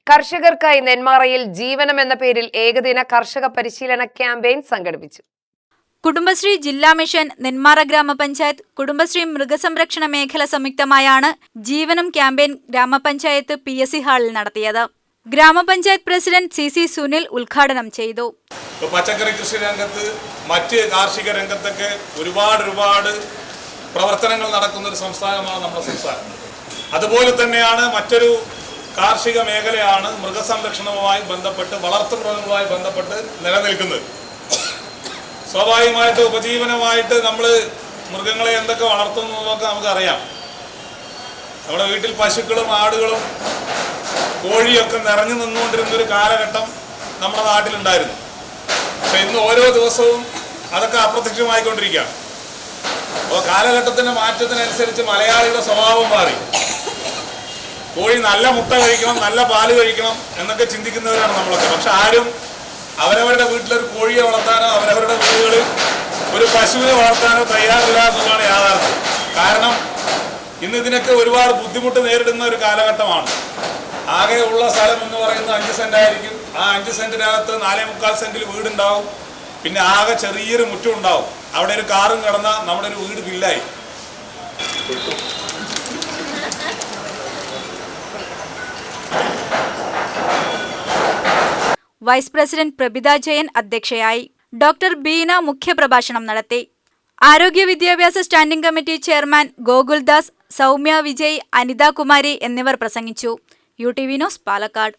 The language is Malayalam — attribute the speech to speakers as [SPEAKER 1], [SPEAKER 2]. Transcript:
[SPEAKER 1] കർഷകർക്കായി നെന്മാറയിൽ ജീവനം എന്ന പേരിൽ ഏകദിന കർഷക പരിശീലന ക്യാമ്പയിൻ സംഘടിപ്പിച്ചു.
[SPEAKER 2] കുടുംബശ്രീ ജില്ലാ മിഷൻ, നെന്മാറ ഗ്രാമപഞ്ചായത്ത്, കുടുംബശ്രീ മൃഗസംരക്ഷണ മേഖല സംയുക്തമായാണ് ജീവനം ക്യാമ്പയിൻ ഗ്രാമപഞ്ചായത്ത് PSC ഹാളിൽ നടത്തിയത്. ഗ്രാമപഞ്ചായത്ത് പ്രസിഡന്റ് CC സുനിൽ ഉദ്ഘാടനം ചെയ്തു.
[SPEAKER 3] പച്ചക്കറി കൃഷി രംഗത്ത്, മറ്റ് കാർഷിക രംഗത്തൊക്കെ ഒരുപാട് പ്രവർത്തനങ്ങൾ നടക്കുന്ന ഒരു സംസ്ഥാനമാണ് നമ്മുടെ സംസ്ഥാനം. അതുപോലെ തന്നെയാണ് മറ്റൊരു കാർഷിക മേഖലയാണ് മൃഗസംരക്ഷണവുമായി ബന്ധപ്പെട്ട്, വളർത്തുമൃഗങ്ങളുമായി ബന്ധപ്പെട്ട് നിലനിൽക്കുന്നത്. സ്വാഭാവികമായിട്ട് ഉപജീവനമായിട്ട് നമ്മൾ മൃഗങ്ങളെ എന്തൊക്കെ വളർത്തുന്നതൊക്കെ നമുക്കറിയാം. നമ്മുടെ വീട്ടിൽ പശുക്കളും ആടുകളും കോഴിയൊക്കെ നിറഞ്ഞു നിന്നുകൊണ്ടിരുന്നൊരു കാലഘട്ടം നമ്മുടെ നാട്ടിലുണ്ടായിരുന്നു. പക്ഷെ ഇന്ന് ഓരോ ദിവസവും അതൊക്കെ അപ്രത്യക്ഷമായിക്കൊണ്ടിരിക്കുകയാണ്. അപ്പോൾ കാലഘട്ടത്തിൻ്റെ മാറ്റത്തിനനുസരിച്ച് മലയാളിയുടെ സ്വഭാവം മാറി. കോഴി നല്ല മുട്ട കഴിക്കണം, നല്ല പാല് കഴിക്കണം എന്നൊക്കെ ചിന്തിക്കുന്നവരാണ് നമ്മളൊക്കെ. പക്ഷെ ആരും അവരവരുടെ വീട്ടിലൊരു കോഴിയെ വളർത്താനോ അവരവരുടെ വീടുകളിൽ ഒരു പശുവിനെ വളർത്താനോ തയ്യാറില്ല എന്നുള്ളതാണ് യാഥാർത്ഥ്യം. കാരണം ഇന്ന് ഇതിനൊക്കെ ഒരുപാട് ബുദ്ധിമുട്ട് നേരിടുന്ന ഒരു കാലഘട്ടമാണ്. ആകെ ഉള്ള സ്ഥലം എന്ന് പറയുന്നത് 5 സെന്റ് ആയിരിക്കും. ആ 5 സെന്റിനകത്ത് 4.25 സെന്റിൽ വീടുണ്ടാവും. പിന്നെ ആകെ ചെറിയൊരു മുറ്റം ഉണ്ടാവും. അവിടെ ഒരു കാറും കിടന്നാൽ നമ്മുടെ ഒരു വീട് ബില്ലായി.
[SPEAKER 2] വൈസ് പ്രസിഡന്റ് പ്രഭിത ജയൻ അധ്യക്ഷയായി. ഡോക്ടർ ബീന മുഖ്യപ്രഭാഷണം നടത്തി. ആരോഗ്യ വിദ്യാഭ്യാസ standing committee chairman Gokuldas, Soumya Vijay, Anitha Kumari എന്നിവർ പ്രസംഗിച്ചു. UTV news, Palakkad.